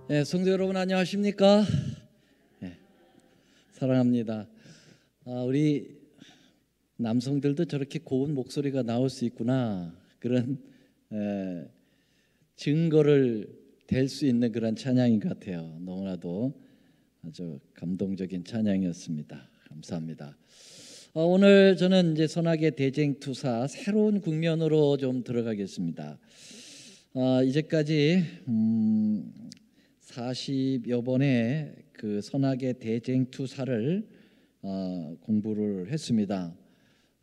네, 성도 여러분 안녕하십니까? 네, 사랑합니다. 우리 남성들도 저렇게 고운 목소리가 나올 수 있구나, 그런 증거를 댈 수 있는 그런 찬양인 것 같아요. 너무나도 아주 감동적인 찬양이었습니다. 감사합니다. 오늘 저는 이제 선악의 대쟁투사 새로운 국면으로 좀 들어가겠습니다. 이제까지 40여 번의 그 선악의 대쟁투사를 공부를 했습니다.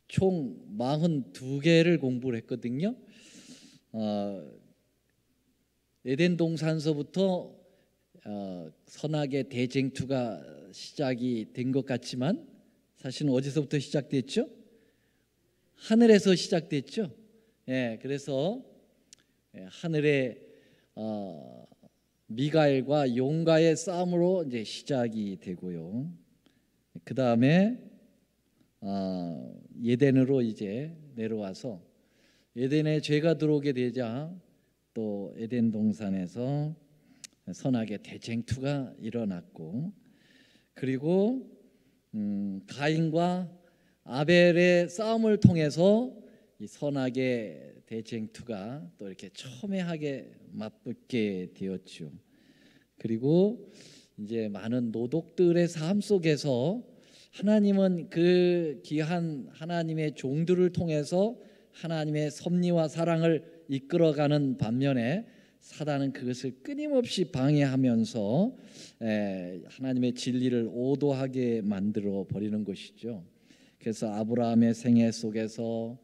총 42개를 공부를 했거든요. 에덴 동산서부터 선악의 대쟁투가 시작이 된 것 같지만 사실은 어디서부터 시작됐죠? 하늘에서 시작됐죠. 그래서 하늘에 미가엘과 용가의 싸움으로 이제 시작이 되고요. 그 다음에 에덴으로 이제 내려와서 에덴에 죄가 들어오게 되자 또 에덴 동산에서 선악의 대쟁투가 일어났고, 그리고 가인과 아벨의 싸움을 통해서 이 선악의 대쟁투가 또 이렇게 첨예하게 맞붙게 되었죠. 그리고 이제 많은 노독들의 삶 속에서 하나님은 그 귀한 하나님의 종들을 통해서 하나님의 섭리와 사랑을 이끌어가는 반면에 사단은 그것을 끊임없이 방해하면서 하나님의 진리를 오도하게 만들어 버리는 것이죠. 그래서 아브라함의 생애 속에서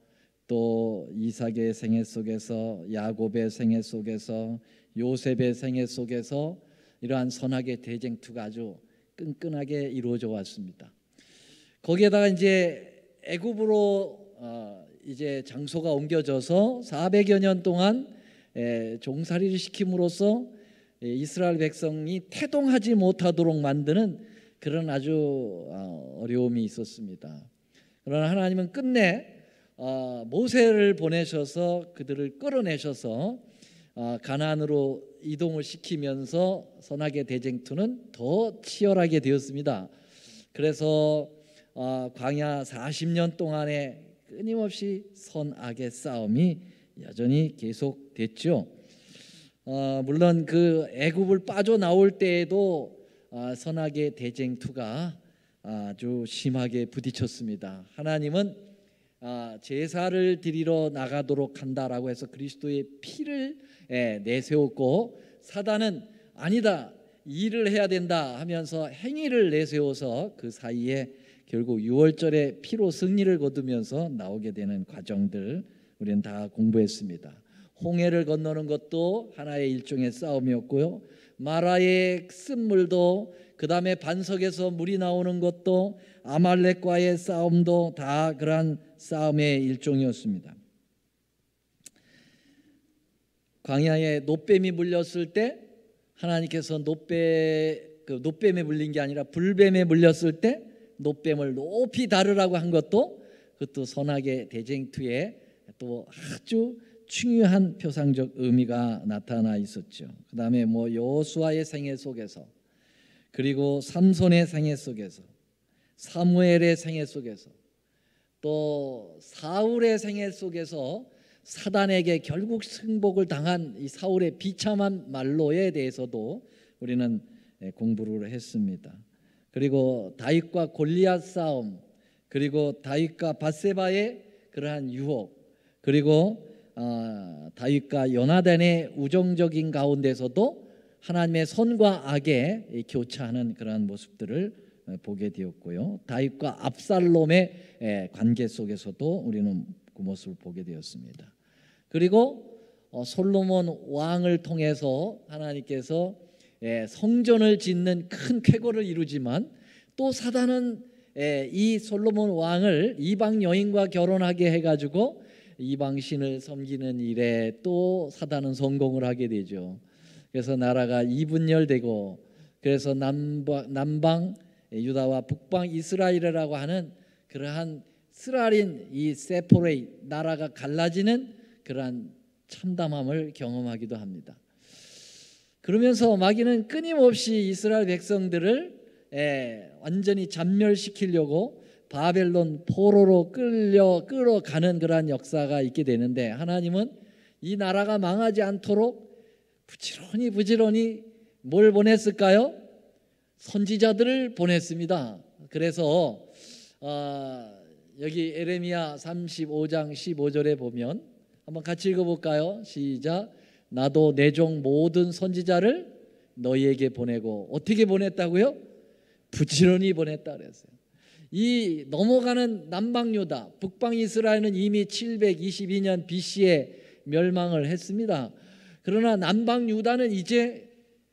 또 이삭의 생애 속에서 야곱의 생애 속에서 요셉의 생애 속에서 이러한 선악의 대쟁투가 아주 끈끈하게 이루어져 왔습니다. 거기에다가 이제 애굽으로 이제 장소가 옮겨져서 400여 년 동안 종살이를 시킴으로써 이스라엘 백성이 태동하지 못하도록 만드는 그런 아주 어려움이 있었습니다. 그러나 하나님은 끝내 모세를 보내셔서 그들을 끌어내셔서 가나안으로 이동을 시키면서 선악의 대쟁투는 더 치열하게 되었습니다. 그래서 광야 40년 동안에 끊임없이 선악의 싸움이 여전히 계속됐죠. 물론 그 애굽을 빠져나올 때에도 선악의 대쟁투가 아주 심하게 부딪혔습니다. 하나님은 제사를 드리러 나가도록 한다라고 해서 그리스도의 피를 내세웠고, 사단은 아니다, 일을 해야 된다 하면서 행위를 내세워서 그 사이에 결국 유월절에 피로 승리를 거두면서 나오게 되는 과정들 우리는 다 공부했습니다. 홍해를 건너는 것도 하나의 일종의 싸움이었고요. 마라의 쓴물도, 그 다음에 반석에서 물이 나오는 것도, 아말렉과의 싸움도 다 그러한 싸움의 일종이었습니다. 광야에 노뱀이 물렸을 때 하나님께서 노뱀에 물린 게 아니라 불뱀에 물렸을 때 노뱀을 높이 다루라고 한 것도, 그것도 선악의 대쟁투에 또 아주 중요한 표상적 의미가 나타나 있었죠. 그 다음에 여호수아의 생애 속에서, 그리고 삼손의 생애 속에서, 사무엘의 생애 속에서, 또 사울의 생애 속에서 사단에게 결국 승복을 당한 이 사울의 비참한 말로에 대해서도 우리는 공부를 했습니다. 그리고 다윗과 골리앗 싸움, 그리고 다윗과 밧세바의 그러한 유혹, 그리고 다윗과 요나단의 우정적인 가운데서도 하나님의 선과 악의 교차하는 그러한 모습들을 보게 되었고요. 다윗과 압살롬의 관계 속에서도 우리는 그 모습을 보게 되었습니다. 그리고 솔로몬 왕을 통해서 하나님께서 성전을 짓는 큰 쾌거를 이루지만, 또 사단은 이 솔로몬 왕을 이방 여인과 결혼하게 해가지고 이방 신을 섬기는 일에 또 사단은 성공을 하게 되죠. 그래서 나라가 이분열되고, 그래서 남방 유다와 북방 이스라엘이라고 하는 그러한 쓰라린 이 세포레이 나라가 갈라지는 그러한 참담함을 경험하기도 합니다. 그러면서 마귀는 끊임없이 이스라엘 백성들을 완전히 잔멸시키려고 바벨론 포로로 끌어가는 그러한 역사가 있게 되는데, 하나님은 이 나라가 망하지 않도록 부지런히 뭘 보냈을까요? 선지자들을 보냈습니다. 그래서 여기 에레미야 35장 15절에 보면 한번 같이 읽어볼까요? 시작. 나도 내 종 모든 선지자를 너희에게 보내고, 어떻게 보냈다고요? 부지런히 보냈다 그랬어요. 이 넘어가는 남방 유다, 북방 이스라엘은 이미 722년 BC에 멸망을 했습니다. 그러나 남방 유다는 이제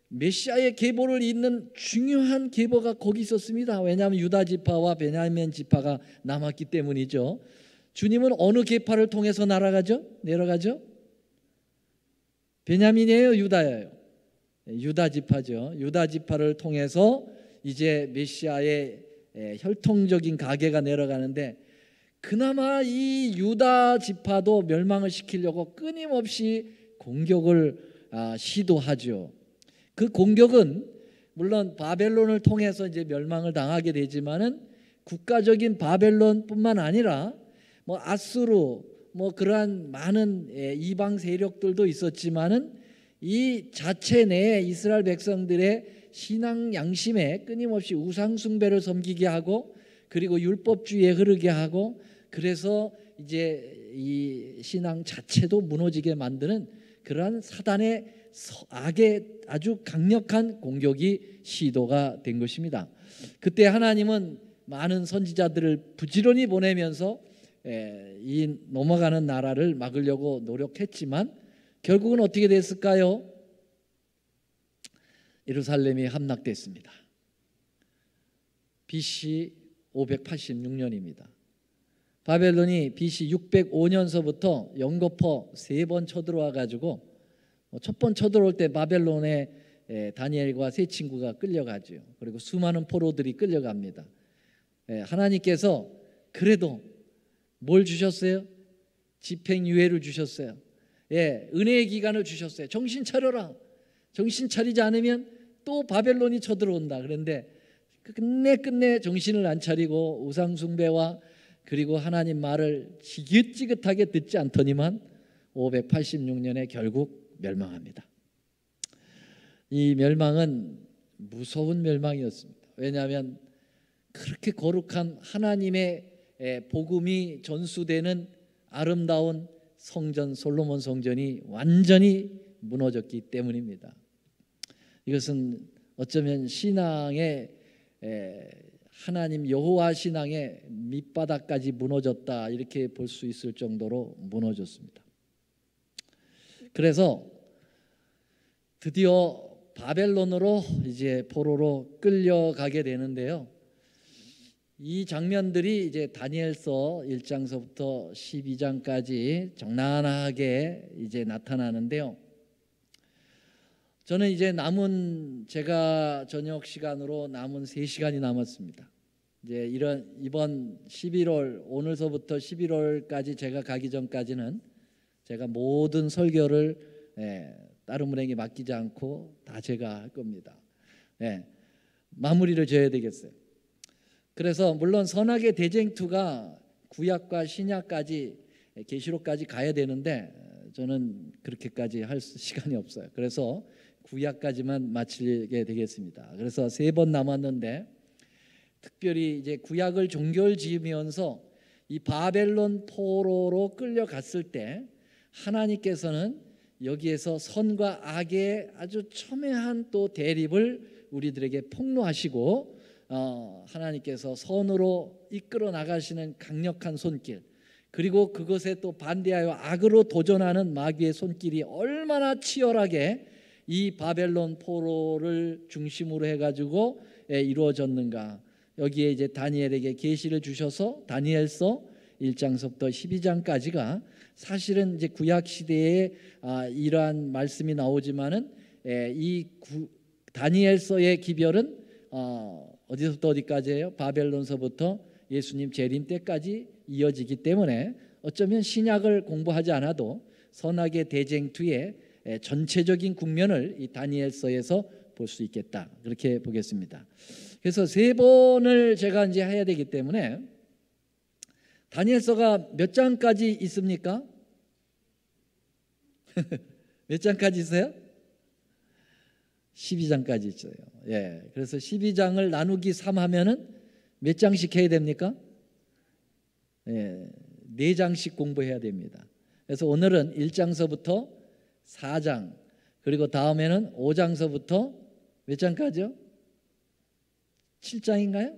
메시아의 계보를 잇는 중요한 계보가 거기 있었습니다. 왜냐하면 유다 지파와 베냐민 지파가 남았기 때문이죠. 주님은 어느 계파를 통해서 내려가죠? 베냐민이에요, 유다예요? 유다 지파죠. 유다 지파를 통해서 이제 메시아의 혈통적인 가계가 내려가는데, 그나마 이 유다 지파도 멸망을 시키려고 끊임없이 공격을 시도하죠. 그 공격은 물론 바벨론을 통해서 이제 멸망을 당하게 되지만은, 국가적인 바벨론뿐만 아니라 뭐 아수르, 뭐 그러한 많은 이방 세력들도 있었지만은, 이 자체 내에 이스라엘 백성들의 신앙 양심에 끊임없이 우상 숭배를 섬기게 하고, 그리고 율법주의에 흐르게 하고, 그래서 이제 이 신앙 자체도 무너지게 만드는 그러한 사단의 악의 아주 강력한 공격이 시도가 된 것입니다. 그때 하나님은 많은 선지자들을 부지런히 보내면서 이 넘어가는 나라를 막으려고 노력했지만, 결국은 어떻게 됐을까요? 예루살렘이 함락됐습니다. BC 586년입니다. 바벨론이 BC 605년서부터 연거푸 3번 쳐들어와 가지고, 첫 번 쳐들어올 때 바벨론에 다니엘과 세 친구가 끌려가죠. 그리고 수많은 포로들이 끌려갑니다. 하나님께서 그래도 뭘 주셨어요? 집행유예를 주셨어요. 은혜의 기간을 주셨어요. 정신 차려라. 정신 차리지 않으면 또 바벨론이 쳐들어온다. 그런데 끝내 정신을 안 차리고 우상 숭배와 그리고 하나님 말을 지긋지긋하게 듣지 않더니만 586년에 결국 멸망합니다. 이 멸망은 무서운 멸망이었습니다. 왜냐하면 그렇게 거룩한 하나님의 복음이 전수되는 아름다운 성전, 솔로몬 성전이 완전히 무너졌기 때문입니다. 이것은 어쩌면 신앙의 하나님 여호와 신앙의 밑바닥까지 무너졌다, 이렇게 볼 수 있을 정도로 무너졌습니다. 그래서 드디어 바벨론으로 이제 포로로 끌려가게 되는데요. 이 장면들이 이제 다니엘서 1장서부터 12장까지 적나라하게 이제 나타나는데요. 저는 이제 제가 저녁 시간으로 남은 3시간이 남았습니다. 이제 이번 11월, 오늘서부터 11월까지 제가 가기 전까지는 제가 모든 설교를 다른 분에게 맡기지 않고 다 제가 할 겁니다. 마무리를 지어야 되겠어요. 그래서 물론 선악의 대쟁투가 구약과 신약까지, 계시록까지 가야 되는데 저는 그렇게까지 할 시간이 없어요. 그래서 구약까지만 마치게 되겠습니다. 그래서 3번 남았는데, 특별히 이제 구약을 종결지으면서 이 바벨론 포로로 끌려갔을 때 하나님께서는 여기에서 선과 악의 아주 첨예한 또 대립을 우리들에게 폭로하시고, 하나님께서 선으로 이끌어 나가시는 강력한 손길, 그리고 그것에 또 반대하여 악으로 도전하는 마귀의 손길이 얼마나 치열하게 이 바벨론 포로를 중심으로 해가지고 이루어졌는가. 여기에 이제 다니엘에게 계시를 주셔서 다니엘서 1장서부터 12장까지가 사실은 이제 구약 시대에 이러한 말씀이 나오지만은 다니엘서의 기별은 어디서부터 어디까지예요? 바벨론서부터 예수님 재림 때까지 이어지기 때문에 어쩌면 신약을 공부하지 않아도 선악의 대쟁투에 전체적인 국면을 이 다니엘서에서 볼 수 있겠다, 그렇게 보겠습니다. 그래서 세 번을 제가 이제 해야 되기 때문에 다니엘서가 몇 장까지 있습니까? 몇 장까지 있어요? 12장까지 있어요. 예, 그래서 12장을 나누기 3 하면은 몇 장씩 해야 됩니까? 예, 4장씩 공부해야 됩니다. 그래서 오늘은 1장서부터 4장, 그리고 다음에는 5장서부터 몇 장까지요? 7장인가요?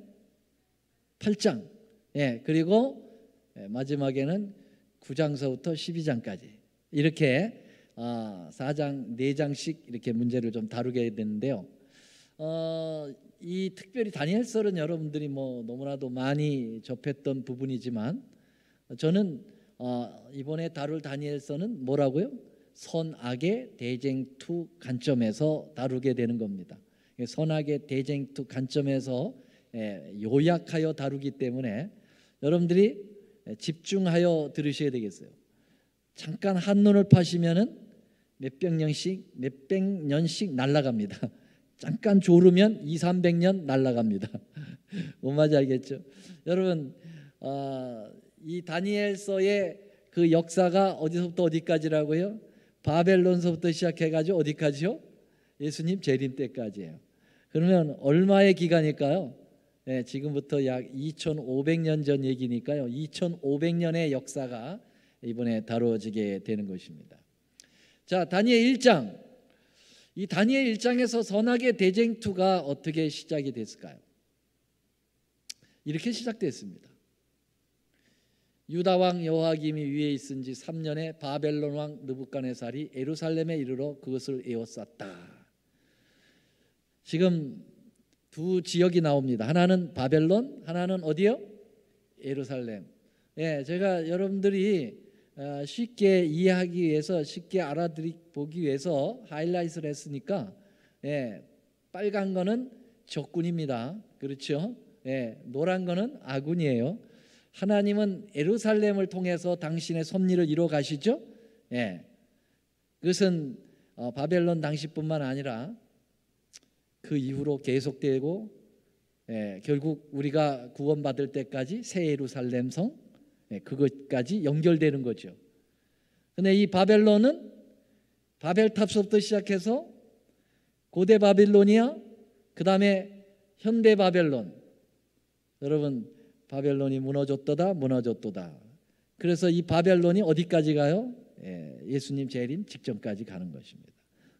8장. 예, 그리고 마지막에는 9장서부터 12장까지 이렇게 4장, 4장씩 이렇게 문제를 좀 다루게 되는데요. 이 특별히 다니엘서는 여러분들이 뭐 너무나도 많이 접했던 부분이지만 저는 이번에 다룰 다니엘서는 뭐라고요? 선악의 대쟁투 관점에서 다루게 되는 겁니다. 선악의 대쟁투 관점에서 요약하여 다루기 때문에 여러분들이 집중하여 들으셔야 되겠어요. 잠깐 한눈을 파시면은 몇백 년씩 날아갑니다. 잠깐 졸으면 200~300년 날아갑니다. 뭔 말인지 알겠죠? 여러분, 이 다니엘서의 그 역사가 어디서부터 어디까지라고요? 바벨론서부터 시작해가지고 어디까지요? 예수님 재림 때까지예요. 그러면 얼마의 기간일까요? 네, 지금부터 약 2500년 전 얘기니까요. 2500년의 역사가 이번에 다뤄지게 되는 것입니다. 자, 다니엘 1장. 이 다니엘 1장에서 선악의 대쟁투가 어떻게 시작이 됐을까요? 이렇게 시작됐습니다. 유다 왕 여호야김이 위에 있은 지 3년에 바벨론 왕 느부갓네살이 예루살렘에 이르러 그것을 에워쌌다. 지금 두 지역이 나옵니다. 하나는 바벨론, 하나는 어디요? 예루살렘. 예, 제가 여러분들이 쉽게 이해하기 위해서, 쉽게 알아보기 위해서 하이라이트를 했으니까, 예, 빨간 거는 적군입니다. 그렇죠? 예, 노란 거는 아군이에요. 하나님은 예루살렘을 통해서 당신의 섭리를 이루어 가시죠. 예, 그것은 바벨론 당시뿐만 아니라 그 이후로 계속되고, 결국 우리가 구원받을 때까지 새 예루살렘 성, 그것까지 연결되는 거죠. 근데 이 바벨론은 바벨탑서부터 시작해서 고대 바빌로니아, 그 다음에 현대 바벨론. 여러분, 바벨론이 무너졌도다. 그래서 이 바벨론이 어디까지 가요? 예수님 재림 직전까지 가는 것입니다.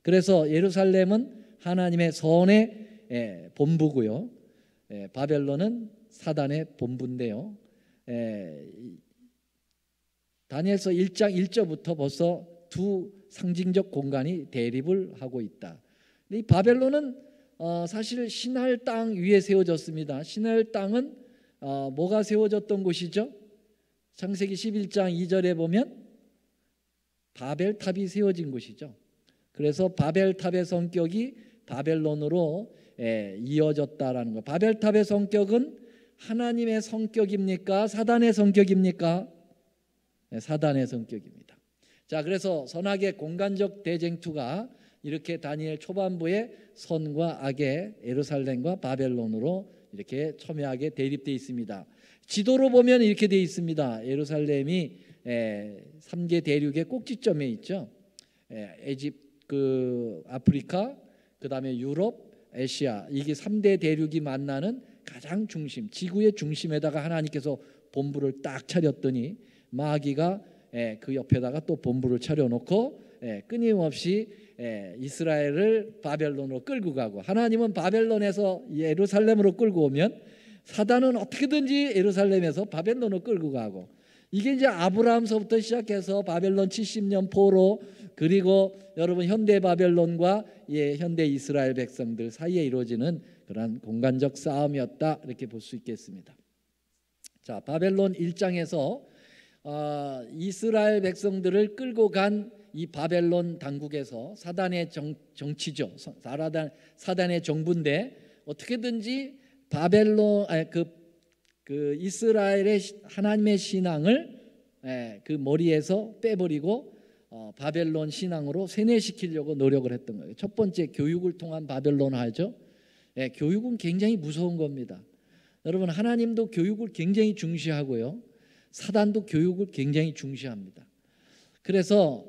그래서 예루살렘은 하나님의 선의 본부고요, 바벨론은 사단의 본부인데요. 다니엘서 1장 1절부터 벌써 두 상징적 공간이 대립을 하고 있다. 이 바벨론은 사실 신할 땅 위에 세워졌습니다. 신할 땅은 뭐가 세워졌던 곳이죠? 창세기 11장 2절에 보면 바벨탑이 세워진 곳이죠. 그래서 바벨탑의 성격이 바벨론으로 이어졌다라는 거. 바벨탑의 성격은 하나님의 성격입니까? 사단의 성격입니까? 사단의 성격입니다. 자, 그래서 선악의 공간적 대쟁투가 이렇게 다니엘 초반부에 선과 악의 예루살렘과 바벨론으로 이렇게 첨예하게 대립되어 있습니다. 지도로 보면 이렇게 되어 있습니다. 예루살렘이 3개 대륙의 꼭지점에 있죠. 에집트, 아프리카, 그 다음에 유럽, 아시아, 이게 3대 대륙이 만나는 가장 중심, 지구의 중심에다가 하나님께서 본부를 딱 차렸더니 마귀가 그 옆에다가 또 본부를 차려놓고 끊임없이 이스라엘을 바벨론으로 끌고 가고, 하나님은 바벨론에서 예루살렘으로 끌고 오면 사단은 어떻게든지 예루살렘에서 바벨론으로 끌고 가고, 이게 이제 아브라함서부터 시작해서 바벨론 70년 포로, 그리고 여러분 현대 바벨론과 현대 이스라엘 백성들 사이에 이루어지는 그런 공간적 싸움이었다, 이렇게 볼 수 있겠습니다. 자, 바벨론 1장에서 이스라엘 백성들을 끌고 간 이 바벨론 당국에서 사단의 정치죠. 사단의 정부인데 어떻게든지 바벨론 그 이스라엘의 하나님의 신앙을 그 머리에서 빼버리고 바벨론 신앙으로 세뇌시키려고 노력을 했던 거예요. 첫 번째 교육을 통한 바벨론화죠. 교육은 굉장히 무서운 겁니다. 여러분, 하나님도 교육을 굉장히 중시하고요, 사단도 교육을 굉장히 중시합니다. 그래서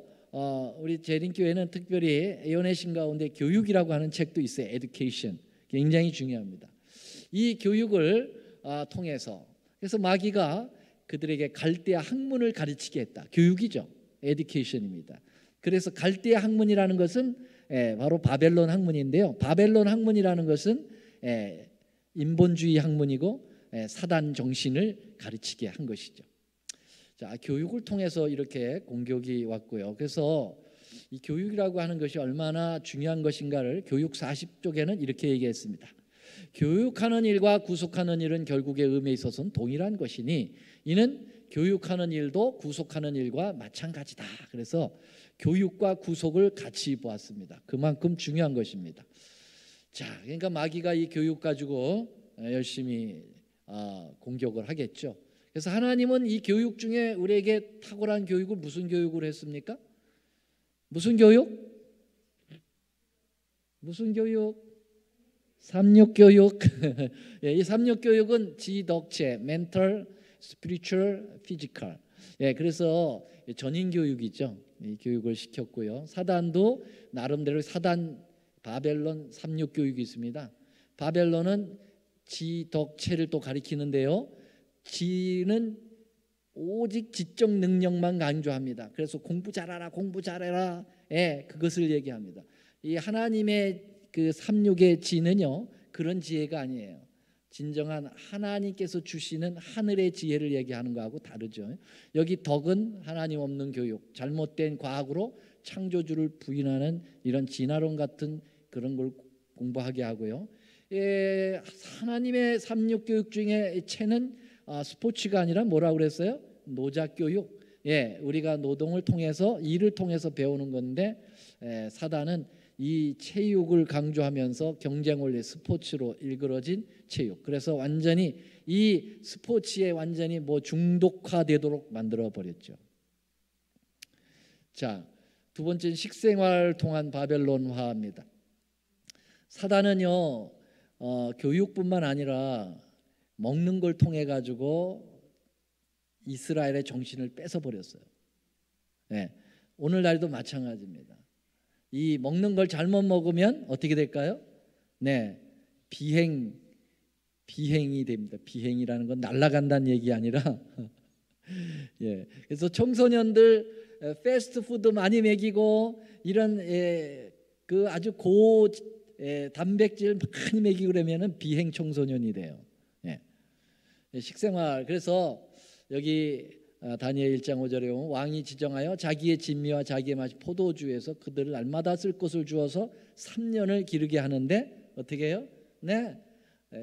우리 재림교회는 특별히 예언의 신 가운데 교육이라고 하는 책도 있어요. 에듀케이션, 굉장히 중요합니다. 이 교육을 통해서, 그래서 마귀가 그들에게 갈대아 학문을 가르치게 했다. 교육이죠. 에듀케이션입니다. 그래서 갈대아 학문이라는 것은 바로 바벨론 학문인데요, 바벨론 학문이라는 것은 인본주의 학문이고 사단 정신을 가르치게 한 것이죠. 자, 교육을 통해서 이렇게 공격이 왔고요. 그래서 이 교육이라고 하는 것이 얼마나 중요한 것인가를 교육 40쪽에는 이렇게 얘기했습니다. 교육하는 일과 구속하는 일은 결국의 의미에 있어서는 동일한 것이니 이는 교육하는 일도 구속하는 일과 마찬가지다. 그래서 교육과 구속을 같이 보았습니다. 그만큼 중요한 것입니다. 자, 그러니까 마귀가 이 교육 가지고 열심히 공격을 하겠죠. 그래서 하나님은 이 교육 중에 우리에게 탁월한 교육을 무슨 교육을 했습니까? 무슨 교육? 무슨 교육? 삼육교육. 이 삼육교육은 지덕체, 멘탈, 스피리추얼, 피지컬. 그래서 전인교육이죠. 이 교육을 시켰고요. 사단도 나름대로 사단 바벨론 삼육교육이 있습니다. 바벨론은 지덕체를 또 가리키는데요, 지는 오직 지적 능력만 강조합니다. 그래서 공부 잘하라, 공부 잘해라, 그것을 얘기합니다. 이 하나님의 그 삼육의 지는요, 그런 지혜가 아니에요. 진정한 하나님께서 주시는 하늘의 지혜를 얘기하는 거하고 다르죠. 여기 덕은 하나님 없는 교육, 잘못된 과학으로 창조주를 부인하는 이런 진화론 같은 그런 걸 공부하게 하고요. 하나님의 삼육교육 중에 체는 스포츠가 아니라 뭐라고 그랬어요? 노작교육. 우리가 노동을 통해서, 일을 통해서 배우는 건데 사단은 이 체육을 강조하면서 경쟁 원리, 스포츠로 일그러진 체육. 그래서 완전히 이 스포츠에 완전히 중독화되도록 만들어 버렸죠. 자, 두 번째는 식생활을 통한 바벨론화입니다. 사단은요, 교육뿐만 아니라 먹는 걸 통해 가지고 이스라엘의 정신을 뺏어 버렸어요. 오늘날도 마찬가지입니다. 이 먹는 걸 잘못 먹으면 어떻게 될까요? 비행이 됩니다. 비행이라는 건 날아간다는 얘기 아니라 그래서 청소년들 패스트푸드 많이 먹이고 이런 그 아주 고 단백질 많이 먹이고 그러면은 비행 청소년이 돼요. 식생활. 그래서 여기 다니엘 1장 5절에 보면 왕이 지정하여 자기의 진미와 자기의 맛이 포도주에서 그들을 날마다 쓸 것을 주어서 3년을 기르게 하는데 어떻게 해요?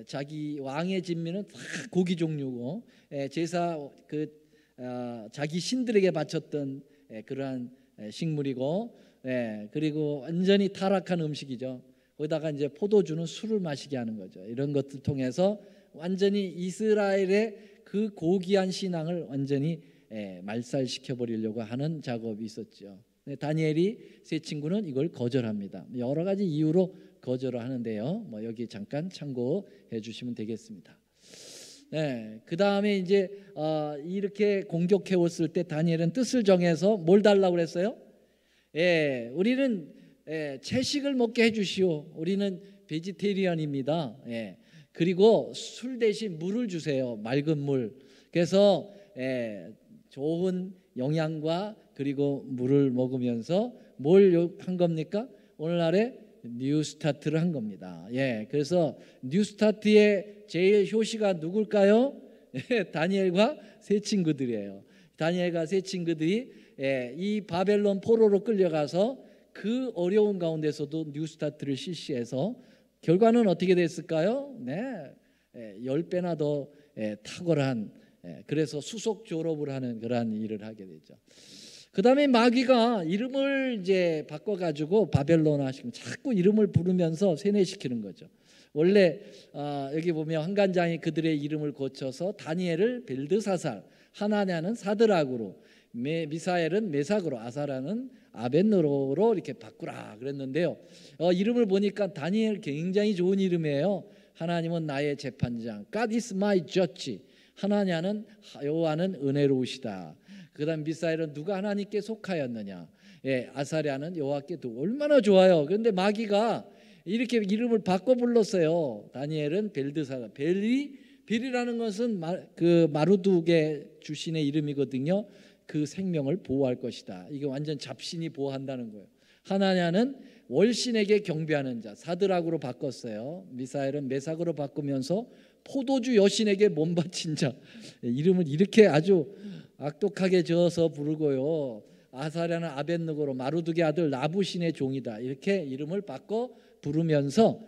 자기 왕의 진미는 다 고기 종류고 제사 자기 신들에게 바쳤던 그러한 식물이고 그리고 완전히 타락한 음식이죠. 거기다가 이제 포도주는 술을 마시게 하는 거죠. 이런 것들 통해서 완전히 이스라엘의 그 고귀한 신앙을 완전히 말살시켜 버리려고 하는 작업이 있었죠. 다니엘이 세 친구는 이걸 거절합니다. 여러 가지 이유로 거절을 하는데요. 여기 잠깐 참고해 주시면 되겠습니다. 그 다음에 이제 이렇게 공격해 왔을 때 다니엘은 뜻을 정해서 뭘 달라고 그랬어요? 우리는 채식을 먹게 해주시오. 우리는 베지테리언입니다. 그리고 술 대신 물을 주세요. 맑은 물. 그래서 좋은 영양과 그리고 물을 먹으면서 뭘 한 겁니까? 오늘날에 뉴스타트를 한 겁니다. 그래서 뉴스타트의 제일 효시가 누굴까요? 다니엘과 세 친구들이에요. 다니엘과 세 친구들이 이 바벨론 포로로 끌려가서 그 어려운 가운데서도 뉴스타트를 실시해서 결과는 어떻게 됐을까요? 10배나 더 탁월한, 그래서 수속 졸업을 하는 그러한 일을 하게 되죠. 그 다음에 마귀가 이름을 이제 바꿔가지고 바벨론화시키면 자꾸 이름을 부르면서 세뇌시키는 거죠. 원래 여기 보면 환관장이 그들의 이름을 고쳐서 다니엘을 벨드사살, 하나냐는 사드락으로, 미사엘은 메삭으로, 아사랴는 아벳느고로 이렇게 바꾸라 그랬는데요. 이름을 보니까 다니엘 굉장히 좋은 이름이에요. 하나님은 나의 재판장, God is my judge. 하나님은 여호와는 은혜로우시다. 그다음 미사엘은 누가 하나님께 속하였느냐. 아사랴는 여호와께 두고, 얼마나 좋아요. 그런데 마귀가 이렇게 이름을 바꿔 불렀어요. 다니엘은 벨드사가, 벨이라는 것은 그 마루두게 주신의 이름이거든요. 그 생명을 보호할 것이다. 이게 완전 잡신이 보호한다는 거예요. 하나냐는 월신에게 경배하는 자, 사드락으로 바꿨어요. 미사엘은 메삭으로 바꾸면서 포도주 여신에게 몸바친 자. 이름을 이렇게 아주 악독하게 지어서 부르고요. 아사랴는 아벳느고로, 마루두게 아들 나부신의 종이다. 이렇게 이름을 바꿔 부르면서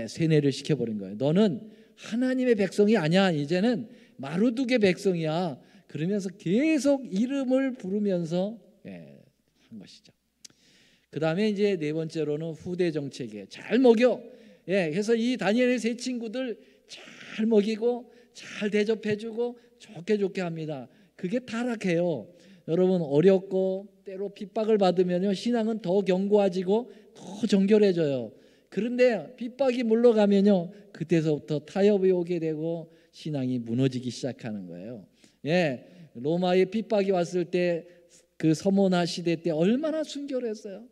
세뇌를 시켜버린 거예요. 너는 하나님의 백성이 아니야. 이제는 마루두게 백성이야. 그러면서 계속 이름을 부르면서 한 것이죠. 그 다음에 이제 네 번째로는 후대 정책에 잘 먹여. 그래서 이 다니엘의 세 친구들 잘 먹이고 잘 대접해주고 좋게 합니다. 그게 타락해요. 여러분, 어렵고 때로 핍박을 받으면요, 신앙은 더 견고해지고 더 정결해져요. 그런데 핍박이 물러가면요, 그때서부터 타협이 오게 되고 신앙이 무너지기 시작하는 거예요. 로마의 핍박이 왔을 때 그 서모나 시대 때 얼마나 순결했어요.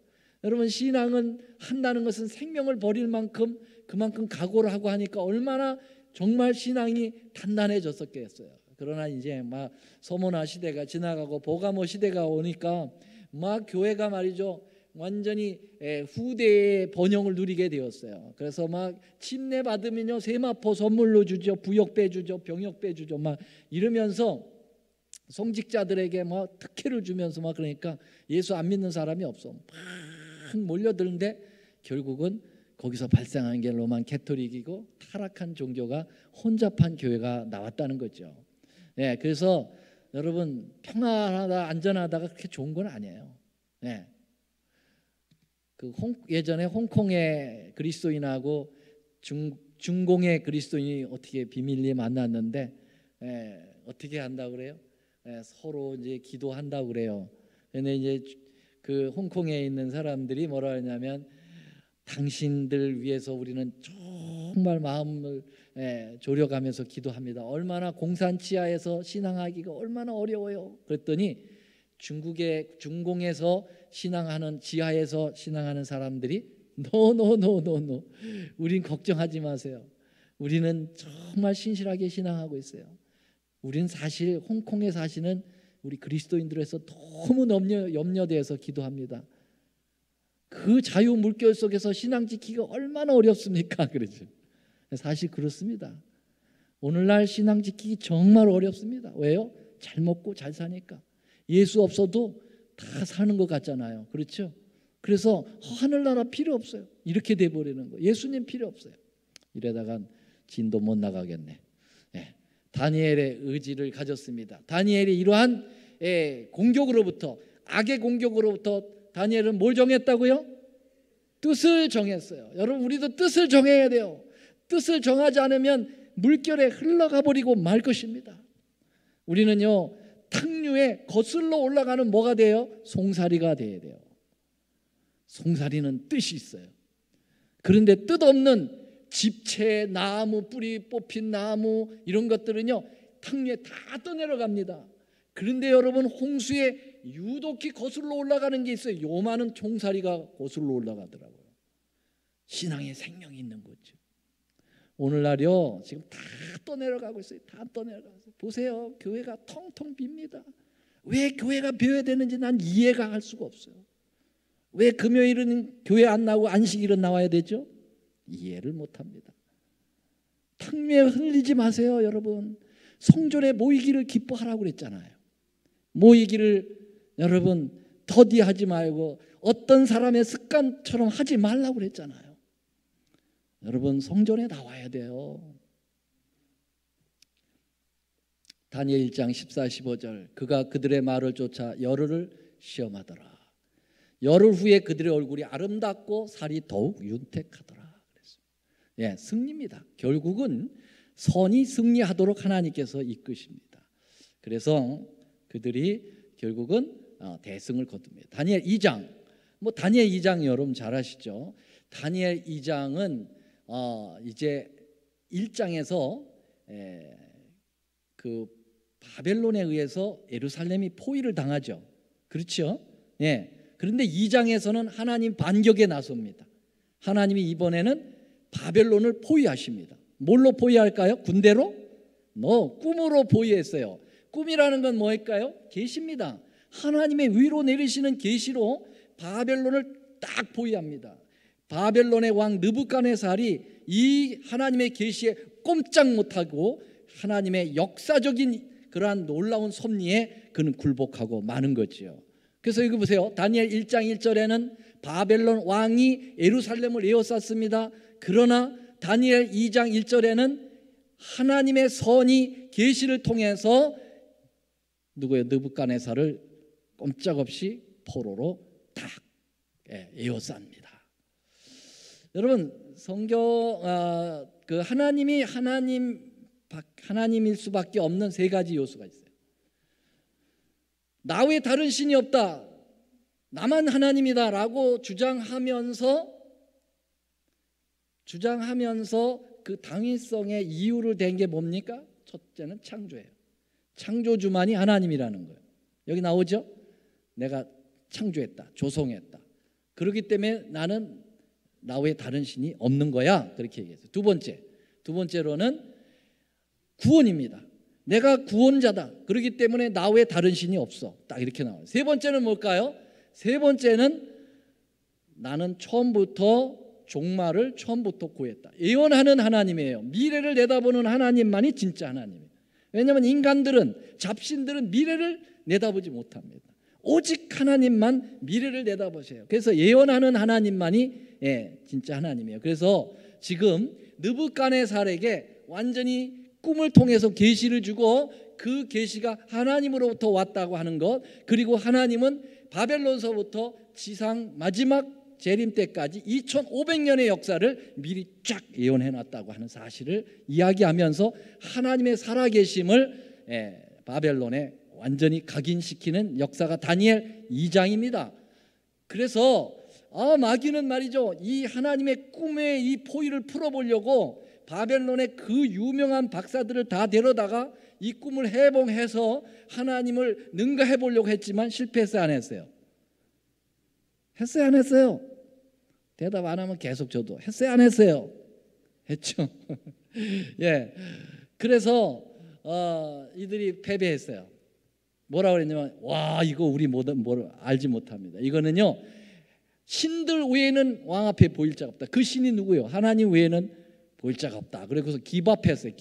여러분, 신앙은 한다는 것은 생명을 버릴 만큼 그만큼 각오를 하고 하니까 얼마나 정말 신앙이 단단해졌었겠어요. 그러나 이제 막 서모나 시대가 지나가고 보가모 시대가 오니까 막 교회가 말이죠, 완전히 후대의 번영을 누리게 되었어요. 그래서 막 침례 받으면요, 세마포 선물로 주죠, 부역 빼주죠, 병역 빼주죠, 막 이러면서 성직자들에게 막 특혜를 주면서 막, 그러니까 예수 안 믿는 사람이 없어. 막 몰려드는데 결국은 거기서 발생한 게 로만 캐토릭이고 타락한 종교가 혼잡한 교회가 나왔다는 거죠. 그래서 여러분, 평안하다 안전하다가 그렇게 좋은 건 아니에요. 예전에 홍콩의 그리스도인하고 중공의 그리스도인이 어떻게 비밀리에 만났는데 어떻게 한다고 그래요? 서로 이제 기도한다고 그래요. 근데 이제 그 홍콩에 있는 사람들이 뭐라 하냐면, 당신들 위해서 우리는 정말 마음을 졸여가면서 기도합니다. 얼마나 공산 치하에서 신앙하기가 얼마나 어려워요. 그랬더니 중공에서 신앙하는, 지하에서 신앙하는 사람들이 노 우린 걱정하지 마세요. 우리는 정말 신실하게 신앙하고 있어요. 우리는 사실 홍콩에 사시는 우리 그리스도인들에서 너무 염려되어서 기도합니다. 그 자유 물결 속에서 신앙 지키기가 얼마나 어렵습니까? 그러죠. 사실 그렇습니다. 오늘날 신앙 지키기 정말 어렵습니다. 왜요? 잘 먹고 잘 사니까. 예수 없어도 다 사는 것 같잖아요. 그렇죠? 그래서 하늘나라 필요 없어요. 이렇게 돼버리는 거예요. 예수님 필요 없어요. 이러다가 진도 못 나가겠네. 다니엘의 의지를 가졌습니다. 다니엘이 이러한 공격으로부터, 악의 공격으로부터 다니엘은 뭘 정했다고요? 뜻을 정했어요. 여러분, 우리도 뜻을 정해야 돼요. 뜻을 정하지 않으면 물결에 흘러가 버리고 말 것입니다. 우리는요, 탕류에 거슬러 올라가는 뭐가 돼요? 송사리가 돼야 돼요. 송사리는 뜻이 있어요. 그런데 뜻 없는 집채, 나무, 뿌리 뽑힌 나무, 이런 것들은요, 탕류에 다 떠내려갑니다. 그런데 여러분, 홍수에 유독히 거슬러 올라가는 게 있어요. 요만한 총사리가 거슬러 올라가더라고요. 신앙의 생명이 있는 거죠. 오늘날요, 지금 다 떠내려가고 있어요. 다 떠내려가고 있어요. 보세요, 교회가 텅텅 빕니다. 왜 교회가 비어야 되는지 난 이해가 할 수가 없어요. 왜 금요일은 교회 안 나오고 안식일은 나와야 되죠? 이해를 못합니다. 탕류에 흘리지 마세요, 여러분. 성전에 모이기를 기뻐하라고 그랬잖아요. 모이기를 여러분 더디하지 말고 어떤 사람의 습관처럼 하지 말라고 그랬잖아요. 여러분, 성전에 나와야 돼요. 다니엘 1장 14, 15절, 그가 그들의 말을 쫓아 열흘을 시험하더라. 열흘 후에 그들의 얼굴이 아름답고 살이 더욱 윤택하더라. 승리입니다. 결국은 선이 승리하도록 하나님께서 이끄십니다. 그래서 그들이 결국은 대승을 거둡니다. 다니엘 2장, 다니엘 2장 여러분 잘 아시죠? 다니엘 2장은 이제 1장에서 그 바벨론에 의해서 예루살렘이 포위를 당하죠. 그렇죠? 예. 그런데 2장에서는 하나님 반격에 나섭니다. 하나님이 이번에는 바벨론을 포위하십니다. 뭘로 포위할까요? 군대로? 꿈으로 포위했어요. 꿈이라는 건 뭐일까요? 계시입니다. 하나님의 위로 내리시는 계시로 바벨론을 딱 포위합니다. 바벨론의 왕 느부갓네살이 이 하나님의 계시에 꼼짝 못하고 하나님의 역사적인 그러한 놀라운 섭리에 그는 굴복하고 마는 거지요. 그래서 이거 보세요. 다니엘 1장 1절에는 바벨론 왕이 예루살렘을 에워쌌습니다. 그러나 다니엘 2장 1절에는 하나님의 선이 계시를 통해서 느부갓네살을 꼼짝없이 포로로 딱 에워쌉니다. 여러분 성경 그 하나님이 하나님일 수밖에 없는 세 가지 요소가 있어요. 나 외에 다른 신이 없다, 나만 하나님이다라고 주장하면서 그 당위성의 이유를 댄 게 뭡니까? 첫째는 창조예요. 창조주만이 하나님이라는 거예요. 여기 나오죠? 내가 창조했다, 조성했다. 그렇기 때문에 나는 나 외에 다른 신이 없는 거야. 그렇게 얘기했어요. 두 번째로는 구원입니다. 내가 구원자다. 그렇기 때문에 나 외에 다른 신이 없어. 딱 이렇게 나와요. 세 번째는 뭘까요? 세 번째는 나는 종말을 처음부터 구했다. 예언하는 하나님이에요. 미래를 내다보는 하나님만이 진짜 하나님이에요. 왜냐하면 인간들은, 잡신들은 미래를 내다보지 못합니다. 오직 하나님만 미래를 내다보세요. 그래서 예언하는 하나님만이 진짜 하나님이에요. 그래서 지금 느부갓네살에게 완전히 꿈을 통해서 계시를 주고 그 계시가 하나님으로부터 왔다고 하는 것, 그리고 하나님은 바벨론서부터 지상 마지막 재림 때까지 2500년의 역사를 미리 쫙 예언해 놨다고 하는 사실을 이야기하면서 하나님의 살아계심을 바벨론에 완전히 각인시키는 역사가 다니엘 2장입니다. 그래서 마귀는 말이죠, 이 하나님의 꿈의 이 포위를 풀어보려고 바벨론의 그 유명한 박사들을 다 데려다가 이 꿈을 해봉해서 하나님을 능가해 보려고 했지만 실패했어요, 안 했어요? 했어요, 안 했어요? 대답 안 하면 계속 저도 했어요, 안 했어요? 했죠. 예. 그래서 이들이 패배했어요. 뭐라고 그랬냐면, 와, 이거 우리 뭘 알지 못합니다. 이거는요, 신들 외에는 왕 앞에 보일 자가 없다. 그 신이 누구예요? 하나님 외에는 보일 자가 없다. 그래서 기밥했어요.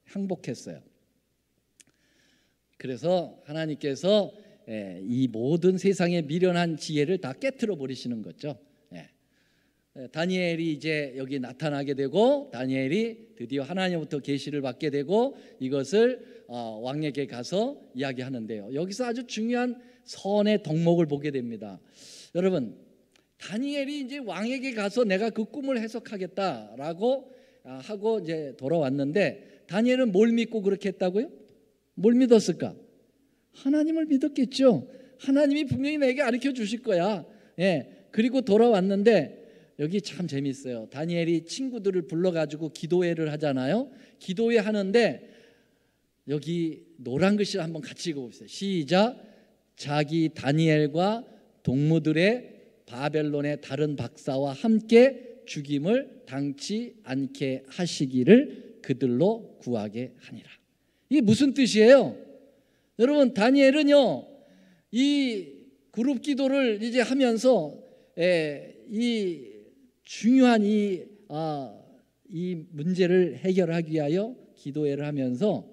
항복했어요. 그래서 하나님께서 이 모든 세상에 미련한 지혜를 다 깨트려 버리시는 거죠. 다니엘이 이제 여기 나타나게 되고, 다니엘이 드디어 하나님부터 계시를 받게 되고, 이것을 왕에게 가서 이야기하는데요. 여기서 아주 중요한 선의 덕목을 보게 됩니다. 여러분, 다니엘이 이제 왕에게 가서 내가 그 꿈을 해석하겠다라고 하고 이제 돌아왔는데, 다니엘은 뭘 믿고 그렇게 했다고요? 뭘 믿었을까? 하나님을 믿었겠죠. 하나님이 분명히 내게 가르쳐 주실 거야. 그리고 돌아왔는데 여기 참 재밌어요. 다니엘이 친구들을 불러가지고 기도회를 하잖아요. 기도회 하는데 여기 노란 글씨를 한번 같이 읽어봅시다. 시작. 자기 다니엘과 동무들의 바벨론의 다른 박사와 함께 죽임을 당치 않게 하시기를 그들로 구하게 하니라. 이게 무슨 뜻이에요? 여러분, 다니엘은요, 이 그룹 기도를 이제 하면서 이 중요한 이 문제를 해결하기 위하여 기도회를 하면서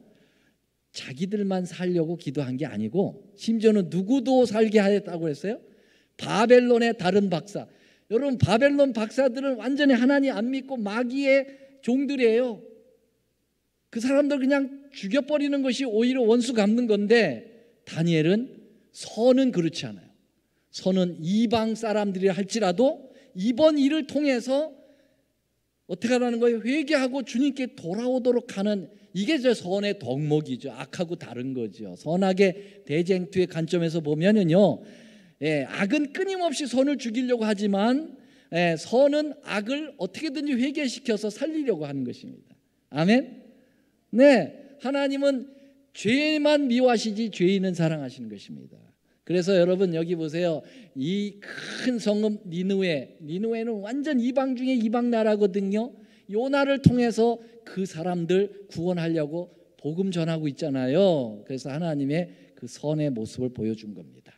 자기들만 살려고 기도한 게 아니고, 심지어는 누구도 살게 하였다고 했어요. 바벨론의 다른 박사. 여러분, 바벨론 박사들은 완전히 하나님 안 믿고 마귀의 종들이에요. 그 사람들 그냥 죽여버리는 것이 오히려 원수 갚는 건데, 다니엘은 선은 그렇지 않아요. 선은 이방 사람들이 할지라도 이번 일을 통해서 어떻게 하라는 거예요? 회개하고 주님께 돌아오도록 하는, 이게 저 선의 덕목이죠. 악하고 다른 거죠. 선악의 대쟁투의 관점에서 보면은요, 악은 끊임없이 선을 죽이려고 하지만 선은 악을 어떻게든지 회개시켜서 살리려고 하는 것입니다. 아멘. 네, 하나님은 죄만 미워하시지 죄인은 사랑하시는 것입니다. 그래서 여러분 여기 보세요. 이 큰 성읍 니느웨는 완전 이방 중에 이방 나라거든요. 요나를 통해서 그 사람들 구원하려고 복음 전하고 있잖아요. 그래서 하나님의 그 선의 모습을 보여준 겁니다.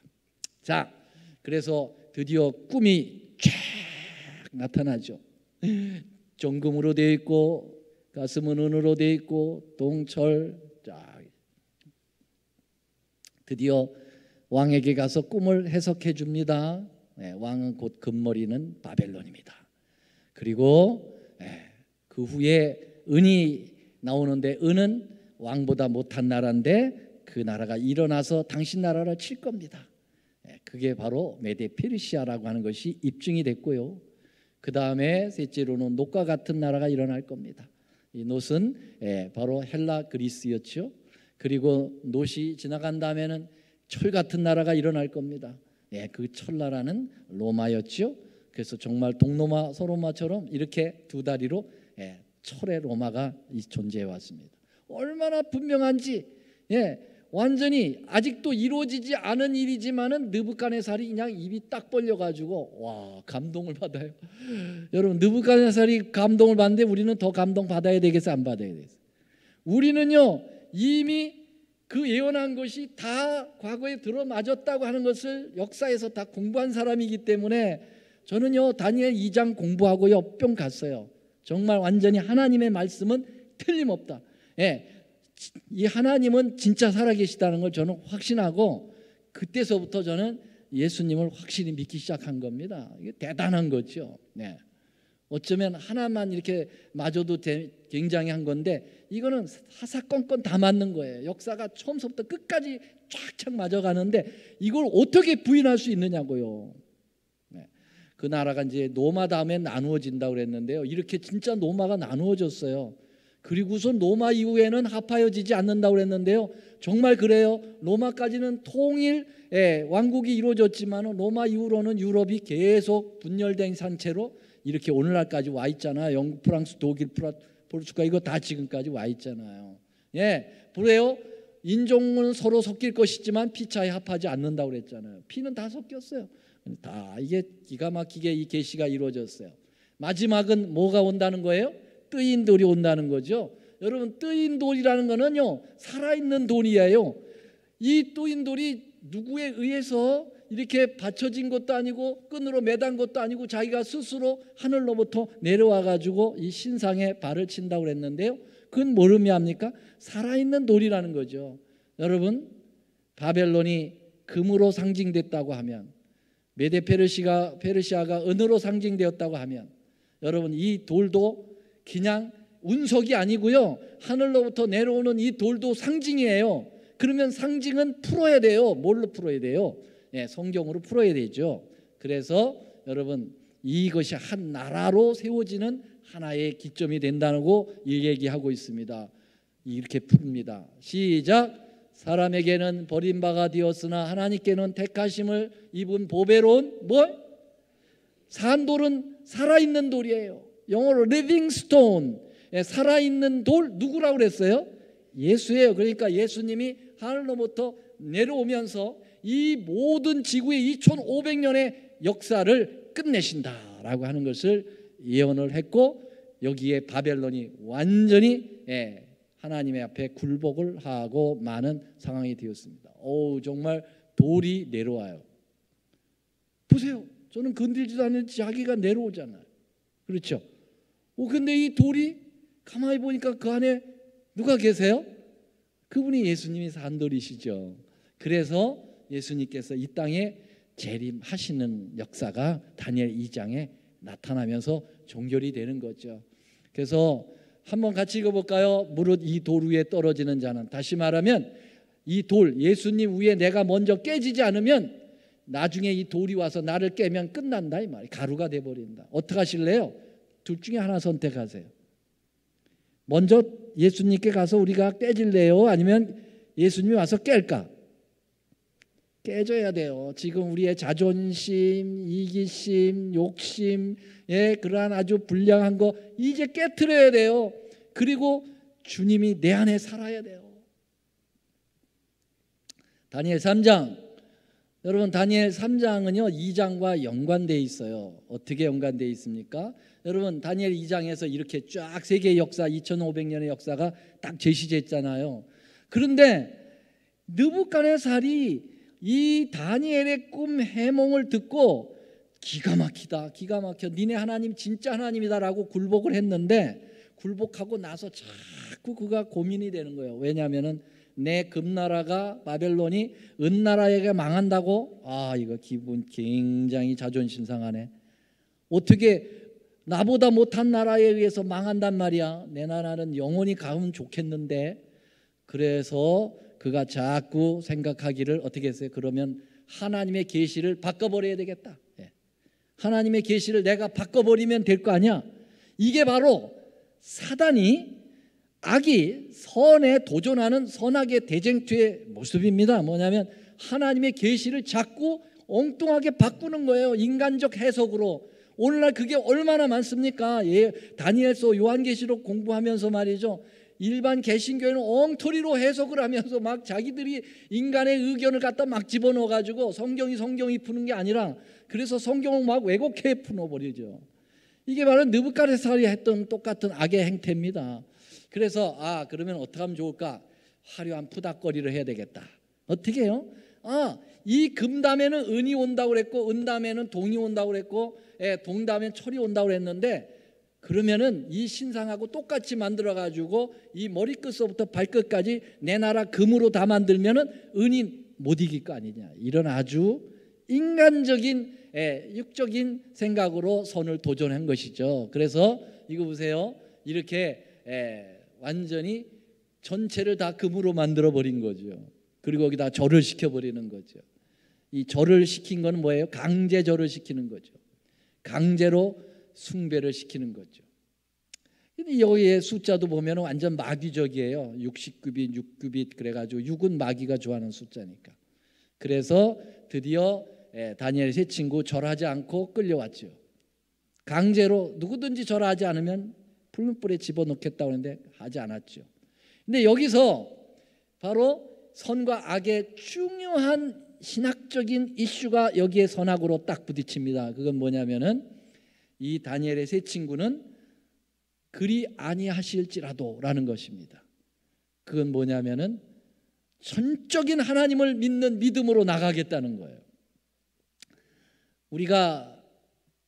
자, 그래서 드디어 꿈이 쫙 나타나죠. 정금으로 되어 있고 가슴은 은으로 되어 있고 동철. 자, 드디어 왕에게 가서 꿈을 해석해 줍니다. 왕은 곧 금머리는 바벨론입니다. 그리고 그 후에 은이 나오는데, 은은 왕보다 못한 나라인데 그 나라가 일어나서 당신 나라를 칠 겁니다. 그게 바로 메데 페르시아라고 하는 것이 입증이 됐고요. 그 다음에 셋째로는 놋과 같은 나라가 일어날 겁니다. 이 놋은 바로 헬라 그리스였죠. 그리고 놋이 지나간 다음에는 철 같은 나라가 일어날 겁니다. 그 철나라는 로마였죠. 그래서 정말 동로마 서로마처럼 이렇게 두 다리로 철의 로마가 존재해 왔습니다. 얼마나 분명한지, 완전히 아직도 이루어지지 않은 일이지만은 느부갓네살이 그냥 입이 딱 벌려가지고 와, 감동을 받아요. 여러분, 느부갓네살이 감동을 받는데 우리는 더 감동 받아야 되겠어요, 안 받아야 되겠어요? 우리는요, 이미 그 예언한 것이 다 과거에 들어맞았다고 하는 것을 역사에서 다 공부한 사람이기 때문에, 저는요 다니엘 2장 공부하고요 뿅 갔어요. 정말 완전히 하나님의 말씀은 틀림없다. 이 하나님은 진짜 살아계시다는 걸 저는 확신하고, 그때서부터 저는 예수님을 확실히 믿기 시작한 겁니다. 이게 대단한 거죠. 어쩌면 하나만 이렇게 맞아도 굉장히 한 건데, 이거는 사사건건 다 맞는 거예요. 역사가 처음부터 끝까지 쫙쫙 맞아가는데 이걸 어떻게 부인할 수 있느냐고요. 그 나라가 이제 로마 다음에 나누어진다고 그랬는데요, 이렇게 진짜 로마가 나누어졌어요. 그리고서 로마 이후에는 합하여지지 않는다고 그랬는데요, 정말 그래요. 로마까지는 통일 왕국이 이루어졌지만 로마 이후로는 유럽이 계속 분열된 상태로 이렇게 오늘날까지 와 있잖아요. 영국, 프랑스, 독일, 포르투갈, 이거 다 지금까지 와 있잖아요. 그래요. 인종은 서로 섞일 것이지만 피차에 합하지 않는다고 그랬잖아요. 피는 다 섞였어요. 다 이게 기가 막히게 이 계시가 이루어졌어요. 마지막은 뭐가 온다는 거예요? 뜨인 돌이 온다는 거죠. 여러분, 뜨인 돌이라는 거는요 살아있는 돌이에요. 이 뜨인 돌이 누구에 의해서 이렇게 받쳐진 것도 아니고 끈으로 매단 것도 아니고 자기가 스스로 하늘로부터 내려와 가지고 이 신상에 발을 친다고 그랬는데요, 그건 뭘 의미합니까? 살아있는 돌이라는 거죠. 여러분, 바벨론이 금으로 상징됐다고 하면, 메데 페르시아가 은으로 상징되었다고 하면, 여러분 이 돌도 그냥 운석이 아니고요, 하늘로부터 내려오는 이 돌도 상징이에요. 그러면 상징은 풀어야 돼요. 뭘로 풀어야 돼요? 성경으로 풀어야 되죠. 그래서 여러분, 이것이 한 나라로 세워지는 하나의 기점이 된다고 얘기하고 있습니다. 이렇게 풉니다. 시작. 사람에게는 버림바가 되었으나 하나님께는 택하심을 입은 보배로운 산돌은 살아있는 돌이에요. 영어로 living stone, 살아있는 돌. 누구라고 그랬어요? 예수예요. 그러니까 예수님이 하늘로부터 내려오면서 이 모든 지구의 2500년의 역사를 끝내신다라고 하는 것을 예언을 했고, 여기에 바벨론이 완전히 하나님의 앞에 굴복을 하고 마는 상황이 되었습니다. 정말 돌이 내려와요. 보세요. 저는 건들지도 않는데 자기가 내려오잖아요. 그렇죠? 근데 이 돌이 가만히 보니까 그 안에 누가 계세요? 그분이 예수님이 산 돌이시죠. 그래서 예수님께서 이 땅에 재림하시는 역사가 다니엘 2장에 나타나면서 종결이 되는 거죠. 그래서 한번 같이 읽어볼까요? 무릇 이 돌 위에 떨어지는 자는, 다시 말하면 이 돌, 예수님 위에 내가 먼저 깨지지 않으면 나중에 이 돌이 와서 나를 깨면 끝난다 이 말이에요. 가루가 돼버린다. 어떻게 하실래요? 둘 중에 하나 선택하세요. 먼저 예수님께 가서 우리가 깨질래요? 아니면 예수님이 와서 깰까? 깨져야 돼요. 지금 우리의 자존심, 이기심, 욕심, 그러한 아주 불량한 거 이제 깨트려야 돼요. 그리고 주님이 내 안에 살아야 돼요. 다니엘 3장. 여러분, 다니엘 3장은요 2장과 연관되어 있어요. 어떻게 연관되어 있습니까? 여러분, 다니엘 2장에서 이렇게 쫙 세계의 역사, 2500년의 역사가 딱 제시됐잖아요. 그런데 느부갓네살이 이 다니엘의 꿈 해몽을 듣고 기가 막히다, 기가 막혀, 니네 하나님 진짜 하나님이다라고 굴복을 했는데, 굴복하고 나서 자꾸 그가 고민이 되는 거예요. 왜냐하면은 내 금나라가 바벨론이 은나라에게 망한다고? 아, 이거 기분 굉장히 자존심 상하네. 어떻게 나보다 못한 나라에 의해서 망한단 말이야. 내 나라는 영원히 가면 좋겠는데. 그래서 그가 자꾸 생각하기를 어떻게 했어요? 그러면 하나님의 계시를 바꿔버려야 되겠다. 하나님의 계시를 내가 바꿔버리면 될 거 아니야. 이게 바로 사단이, 악이 선에 도전하는 선악의 대쟁투의 모습입니다. 뭐냐면 하나님의 계시를 자꾸 엉뚱하게 바꾸는 거예요. 인간적 해석으로. 오늘날 그게 얼마나 많습니까? 다니엘서 요한계시록 공부하면서 말이죠, 일반 개신교회는 엉터리로 해석을 하면서 막 자기들이 인간의 의견을 갖다 막 집어넣어가지고 성경이 푸는 게 아니라, 그래서 성경을 막 왜곡해 풀어버리죠. 이게 바로 느부갓네살이 했던 똑같은 악의 행태입니다. 그래서 그러면 어떻게 하면 좋을까? 화려한 푸닥거리를 해야 되겠다. 어떻게 해요? 이 금담에는 은이 온다고 그랬고, 은담에는 동이 온다고 그랬고, 동담에는 철이 온다고 그랬는데, 그러면은 이 신상하고 똑같이 만들어 가지고 이 머리끝서부터 발끝까지 내 나라 금으로 다 만들면은 은이 못 이길 거 아니냐. 이런 아주 인간적인 육적인 생각으로 선을 도전한 것이죠. 그래서 이거 보세요. 이렇게 완전히 전체를 다 금으로 만들어 버린 거죠. 그리고 거기다 절을 시켜 버리는 거죠. 이 절을 시킨 건 뭐예요? 강제 절을 시키는 거죠. 강제로 숭배를 시키는 거죠. 근데 여기에 숫자도 보면 완전 마귀적이에요. 60규빗, 6규빗 그래가지고 6은 마귀가 좋아하는 숫자니까. 그래서 드디어 다니엘 세 친구 절하지 않고 끌려왔죠. 강제로 누구든지 절하지 않으면 풀무불에 집어넣겠다고 하는데 하지 않았죠. 근데 여기서 바로 선과 악의 중요한 신학적인 이슈가 여기에 선악으로 딱 부딪힙니다. 그건 뭐냐면은 이 다니엘의 세 친구는 그리 아니하실지라도 라는 것입니다. 그건 뭐냐면은 전적인 하나님을 믿는 믿음으로 나가겠다는 거예요. 우리가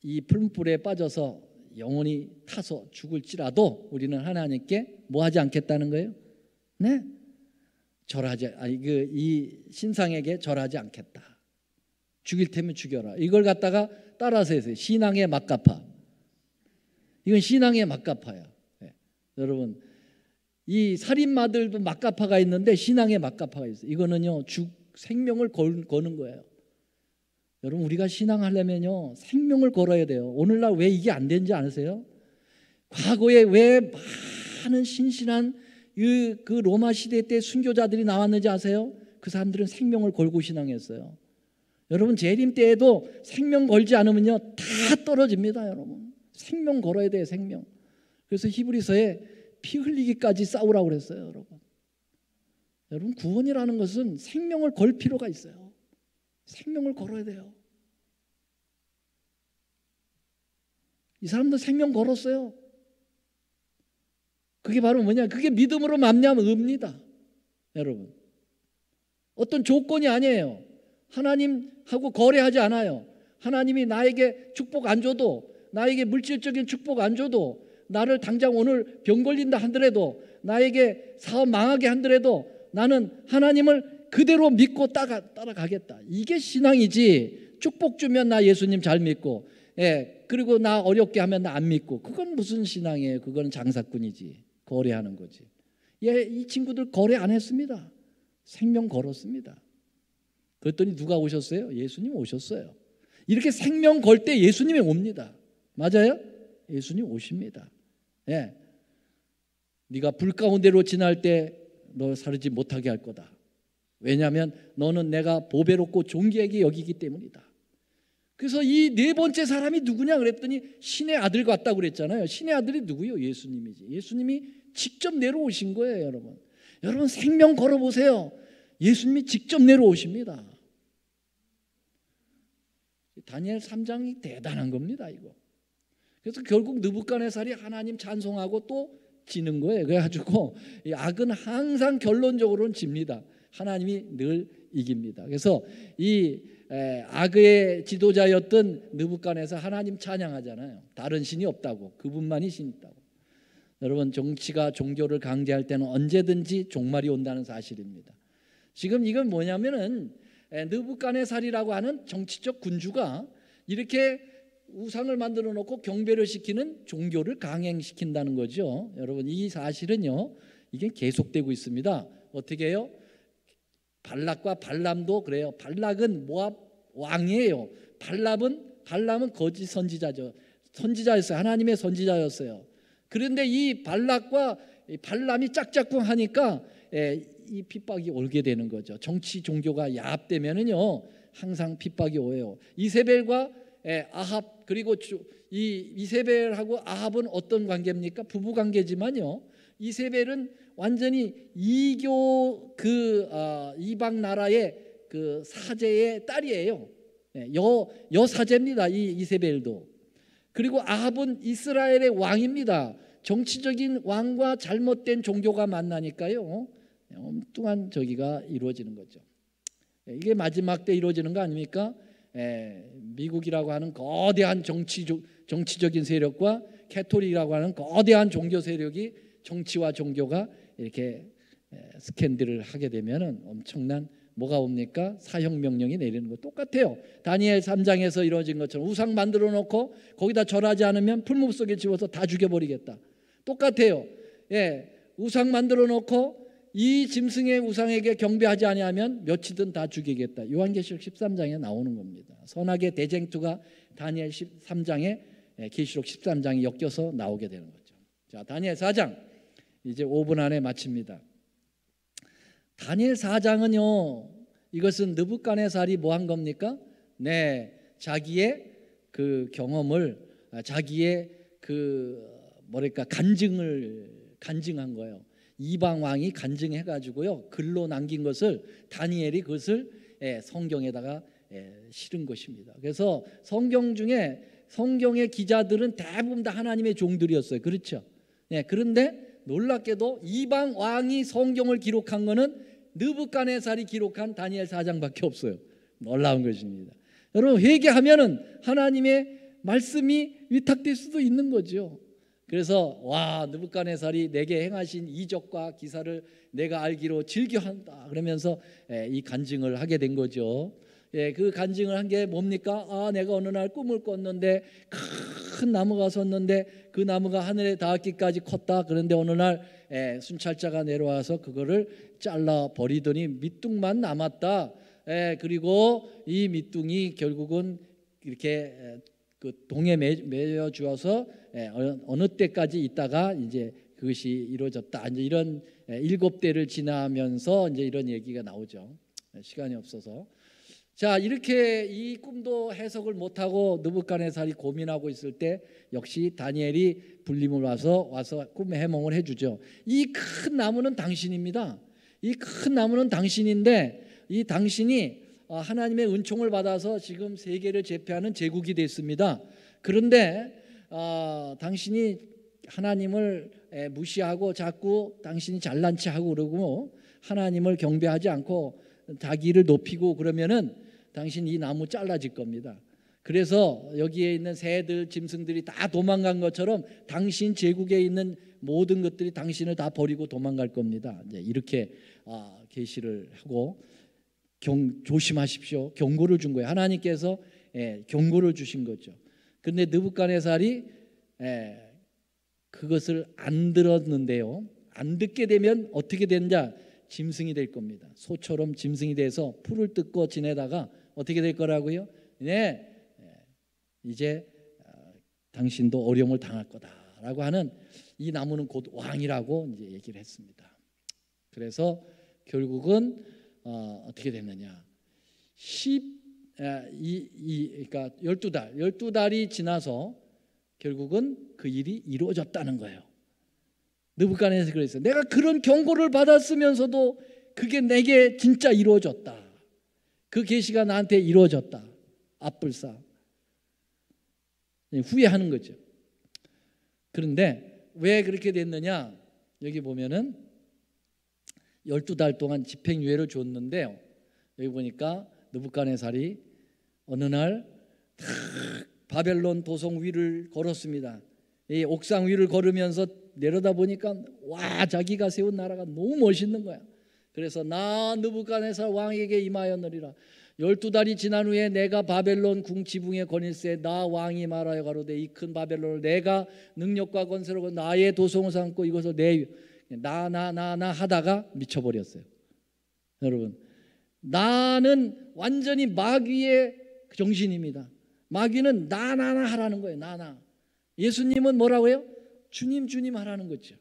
이 풀무불에 빠져서 영원히 타서 죽을지라도 우리는 하나님께 뭐 하지 않겠다는 거예요? 네? 이 신상에게 절하지 않겠다. 죽일 테면 죽여라. 이걸 갖다가 따라서 했어요. 신앙의 막가파. 이건 신앙의 막가파야. 여러분, 이 살인마들도 막가파가 있는데 신앙의 막가파가 있어요. 이거는요, 생명을 거는 거예요. 여러분, 우리가 신앙하려면요, 생명을 걸어야 돼요. 오늘날 왜 이게 안 되는지 아세요? 과거에 왜 많은 신실한 그 로마 시대 때 순교자들이 나왔는지 아세요? 그 사람들은 생명을 걸고 신앙했어요. 여러분, 재림 때에도 생명 걸지 않으면요 다 떨어집니다. 여러분, 생명 걸어야 돼요. 생명. 그래서 히브리서에 피 흘리기까지 싸우라고 그랬어요. 여러분, 구원이라는 것은 생명을 걸 필요가 있어요. 생명을 걸어야 돼요. 이 사람도 생명 걸었어요. 그게 바로 뭐냐? 그게 믿음으로 말미암아 읍니다. 여러분, 어떤 조건이 아니에요. 하나님하고 거래하지 않아요. 하나님이 나에게 축복 안 줘도, 나에게 물질적인 축복 안 줘도, 나를 당장 오늘 병 걸린다 하더라도, 나에게 사업 망하게 하더라도 나는 하나님을 그대로 믿고 따라가겠다. 이게 신앙이지. 축복 주면 나 예수님 잘 믿고, 그리고 나 어렵게 하면 나 안 믿고, 그건 무슨 신앙이에요? 그건 장사꾼이지. 거래하는 거지. 이 친구들 거래 안 했습니다. 생명 걸었습니다. 그랬더니 누가 오셨어요? 예수님 오셨어요. 이렇게 생명 걸 때 예수님이 옵니다. 맞아요? 예수님 오십니다. 예. 네가 불 가운데로 지날 때 너 사르지 못하게 할 거다. 왜냐하면 너는 내가 보배롭고 존귀하게 여기기 때문이다. 그래서 이 네 번째 사람이 누구냐 그랬더니 신의 아들 같다고 그랬잖아요. 신의 아들이 누구요? 예수님이지. 예수님이 직접 내려오신 거예요, 여러분. 여러분 생명 걸어보세요. 예수님이 직접 내려오십니다. 다니엘 3장이 대단한 겁니다, 이거. 그래서 결국 느부갓네살이 하나님 찬송하고 또 지는 거예요. 그래가지고 이 악은 항상 결론적으로는 집니다. 하나님이 늘 이깁니다. 그래서 이 악의 지도자였던 느부갓네살 하나님 찬양하잖아요. 다른 신이 없다고, 그분만이 신 있다고. 여러분 정치가 종교를 강제할 때는 언제든지 종말이 온다는 사실입니다. 지금 이건 뭐냐면은 느부갓네살이라고 하는 정치적 군주가 이렇게 우상을 만들어 놓고 경배를 시키는 종교를 강행시킨다는 거죠. 여러분 이 사실은요, 이게 계속되고 있습니다. 어떻게 해요? 발락과 발람도 그래요. 발락은 모압 왕이에요. 발람은 거짓 선지자죠. 선지자였어요. 하나님의 선지자였어요. 그런데 이 발락과 발람이 짝짝꿍하니까 이 핍박이 오게 되는 거죠. 정치 종교가 야합되면은요 항상 핍박이 오요. 이세벨과 아합, 그리고 이 이세벨하고 아합은 어떤 관계입니까? 부부 관계지만요. 이세벨은 완전히 이교 이방 나라의 그 사제의 딸이에요. 여사제입니다. 이 이세벨도. 그리고 아합은 이스라엘의 왕입니다. 정치적인 왕과 잘못된 종교가 만나니까요, 엉뚱한 저기가 이루어지는 거죠. 이게 마지막 때 이루어지는 거 아닙니까? 미국이라고 하는 거대한 정치적인 세력과 캐톨릭이라고 하는 거대한 종교 세력이 정치와 종교가 이렇게 스캔들을 하게 되면은 엄청난 뭐가 옵니까? 사형 명령이 내리는 거 똑같아요. 다니엘 3장에서 이루어진 것처럼 우상 만들어 놓고 거기다 절하지 않으면 풀무 속에 집어서 다 죽여버리겠다. 똑같아요. 우상 만들어 놓고 이 짐승의 우상에게 경배하지 아니하면 몇이든 다 죽이겠다. 요한계시록 13장에 나오는 겁니다. 선악의 대쟁투가 다니엘 13장에 계시록 13장이 엮여서 나오게 되는 거죠. 자, 다니엘 4장 이제 5분 안에 마칩니다. 다니엘 4장은요, 이것은 느부갓네살이 뭐 한 겁니까? 자기의 그 경험을, 자기의 그 뭐랄까 간증한 거예요. 이방 왕이 간증해 가지고요 글로 남긴 것을 다니엘이 그것을 성경에다가 실은 것입니다. 그래서 성경 중에 성경의 기자들은 대부분 다 하나님의 종들이었어요. 그렇죠? 그런데 놀랍게도 이방 왕이 성경을 기록한 것은 느부갓네살이 기록한 다니엘 4장밖에 없어요. 놀라운 것입니다. 여러분 회개하면은 하나님의 말씀이 위탁될 수도 있는 거죠. 그래서 느부갓네살이 내게 행하신 이적과 기사를 내가 알기로 즐겨한다 그러면서 이 간증을 하게 된 거죠. 그 간증을 한 게 뭡니까? 내가 어느 날 꿈을 꿨는데 큰 나무가 섰는데 그 나무가 하늘에 닿기까지 컸다. 그런데 어느 날 순찰자가 내려와서 그거를 잘라 버리더니 밑둥만 남았다. 그리고 이 밑둥이 결국은 이렇게 그 동에 매여 주어서 어느 때까지 있다가 이제 그것이 이루어졌다. 이제 이런 7대를 지나면서 이제 이런 얘기가 나오죠. 시간이 없어서. 자, 이렇게 이 꿈도 해석을 못하고 느부갓네살이 고민하고 있을 때 역시 다니엘이 불림을 와서 꿈의 해몽을 해주죠. 이 큰 나무는 당신입니다. 이 큰 나무는 당신인데 이 당신이 하나님의 은총을 받아서 지금 세계를 제패하는 제국이 됐습니다. 그런데 당신이 하나님을 무시하고 자꾸 당신이 잘난 체하고 그러고 하나님을 경배하지 않고 자기를 높이고 그러면은 당신 이 나무 잘라질 겁니다. 그래서 여기에 있는 새들, 짐승들이 다 도망간 것처럼 당신 제국에 있는 모든 것들이 당신을 다 버리고 도망갈 겁니다. 이제 이렇게 계시를 하고 조심하십시오. 경고를 준 거예요. 하나님께서 경고를 주신 거죠. 그런데 느부갓네살이 그것을 안 들었는데요. 안 듣게 되면 어떻게 되느냐? 짐승이 될 겁니다. 소처럼 짐승이 돼서 풀을 뜯고 지내다가 어떻게 될 거라고요? 이제 당신도 어려움을 당할 거다라고 하는 이 나무는 곧 왕이라고 이제 얘기를 했습니다. 그래서 결국은 어떻게 됐느냐? 그러니까 12달이 지나서 결국은 그 일이 이루어졌다는 거예요. 느부갓네살이 그랬어요. 내가 그런 경고를 받았으면서도 그게 내게 진짜 이루어졌다. 그 계시가 나한테 이루어졌다. 앞불싸. 후회하는 거죠. 그런데 왜 그렇게 됐느냐? 여기 보면은 12달 동안 집행유예를 줬는데요. 여기 보니까 느부갓네살이 어느 날 바벨론 도성 위를 걸었습니다. 이 옥상 위를 걸으면서 내려다 보니까 와, 자기가 세운 나라가 너무 멋있는 거야. 그래서 나 느부갓네살 왕에게 임하였느니라. 12달이 지난 후에 내가 바벨론 궁 지붕에 거닐세 나 왕이 말하여 가로되 이 큰 바벨론을 내가 능력과 권세로 나의 도성을 삼고 이것을 내 나 하다가 미쳐버렸어요. 여러분, 나는 완전히 마귀의 정신입니다. 마귀는 나 하라는 거예요. 나. 예수님은 뭐라고요? 주님 하라는 거죠.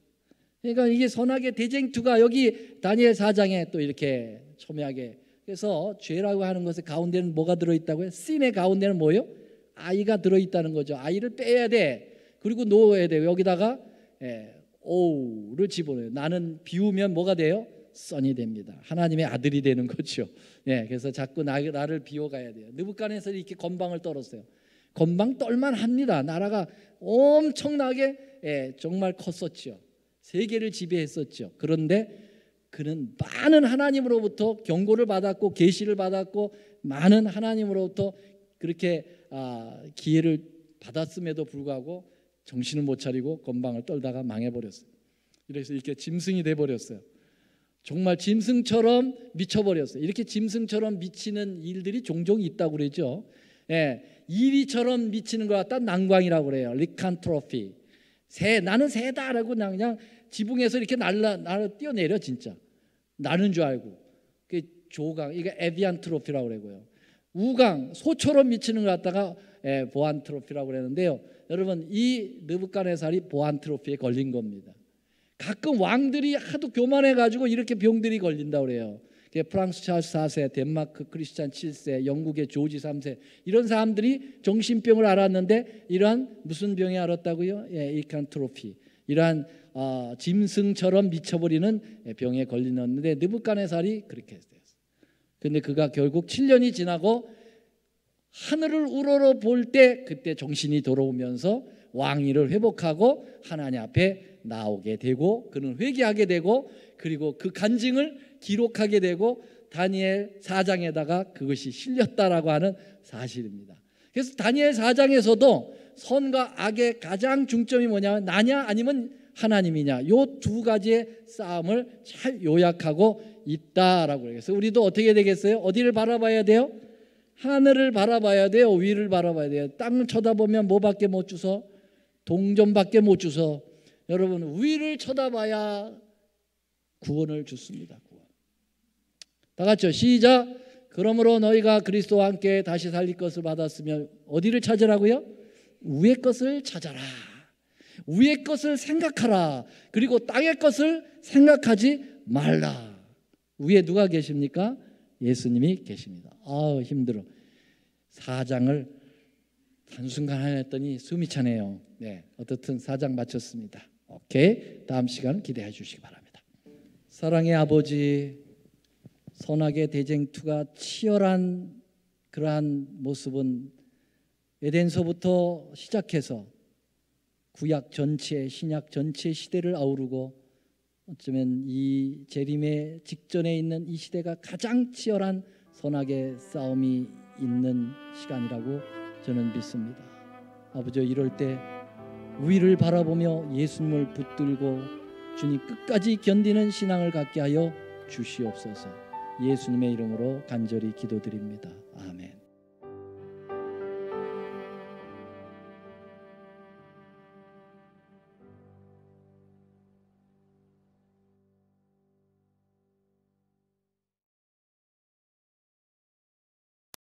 그러니까 이게 선악의 대쟁투가 여기 다니엘 4장에 또 이렇게 첨예하게, 그래서 죄라고 하는 것의 가운데는 뭐가 들어있다고요? 씬의 가운데는 뭐예요? 아이가 들어있다는 거죠. 아이를 빼야 돼. 그리고 놓아야 돼요. 여기다가 오우를 집어넣어요. 나는 비우면 뭐가 돼요? 선이 됩니다. 하나님의 아들이 되는 거죠. 그래서 자꾸 나를 비워가야 돼요. 느부갓네살이 이렇게 건방을 떨었어요. 건방 떨만 합니다. 나라가 엄청나게 정말 컸었죠. 세계를 지배했었죠. 그런데 그는 많은 하나님으로부터 경고를 받았고 계시를 받았고 많은 하나님으로부터 그렇게 기회를 받았음에도 불구하고 정신을 못 차리고 건방을 떨다가 망해버렸어요. 그래서 이렇게 짐승이 돼버렸어요. 정말 짐승처럼 미쳐버렸어요. 이렇게 짐승처럼 미치는 일들이 종종 있다고 그러죠. 이리처럼 미치는 것 같다 난광이라고 그래요. 리칸트로피. 나는 새다라고 그냥 지붕에서 이렇게 날아 뛰어내려. 진짜 나는 줄 알고. 그 조강, 이게 에비안트로피라고 그러고요. 우강, 소처럼 미치는 것 같다가 보안트로피라고 그러는데요. 여러분, 이 느부갓네살이 보안트로피에 걸린 겁니다. 가끔 왕들이 하도 교만해가지고 이렇게 병들이 걸린다고 그래요. 프랑스 찰스 4세, 덴마크 크리스찬 7세, 영국의 조지 3세, 이런 사람들이 정신병을 알았는데 이러한 무슨 병이 알았다고요? 리칸트로피, 이러한 짐승처럼 미쳐버리는 병에 걸리는데 느부갓네살이 그렇게 했어요. 그런데 그가 결국 7년이 지나고 하늘을 우러러 볼 때 그때 정신이 돌아오면서 왕위를 회복하고 하나님 앞에 나오게 되고 그는 회개하게 되고 그리고 그 간증을 기록하게 되고 다니엘 4장에다가 그것이 실렸다라고 하는 사실입니다. 그래서 다니엘 4장에서도 선과 악의 가장 중점이 뭐냐면 나냐 아니면 하나님이냐, 이 두 가지의 싸움을 잘 요약하고 있다라고 그래요. 그래서 우리도 어떻게 되겠어요? 어디를 바라봐야 돼요? 하늘을 바라봐야 돼요? 위를 바라봐야 돼요? 땅을 쳐다보면 뭐밖에 못 주서? 동전밖에 못 주서. 여러분, 위를 쳐다봐야 구원을 주습니다. 구원. 다 같이요. 시작. 그러므로 너희가 그리스도와 함께 다시 살릴 것을 받았으면 어디를 찾으라고요? 위의 것을 찾아라. 위의 것을 생각하라. 그리고 땅의 것을 생각하지 말라. 위에 누가 계십니까? 예수님이 계십니다. 힘들어. 4장을 한순간 했더니 숨이 차네요. 어떻든 4장 마쳤습니다. 오케이. 다음 시간 기대해 주시기 바랍니다. 사랑의 아버지, 선악의 대쟁투가 치열한 그러한 모습은 에덴서부터 시작해서 구약 전체, 신약 전체 시대를 아우르고 어쩌면 이 재림의 직전에 있는 이 시대가 가장 치열한 선악의 싸움이 있는 시간이라고 저는 믿습니다. 아버지, 이럴 때 위를 바라보며 예수님을 붙들고 주님 끝까지 견디는 신앙을 갖게 하여 주시옵소서. 예수님의 이름으로 간절히 기도드립니다. 아멘.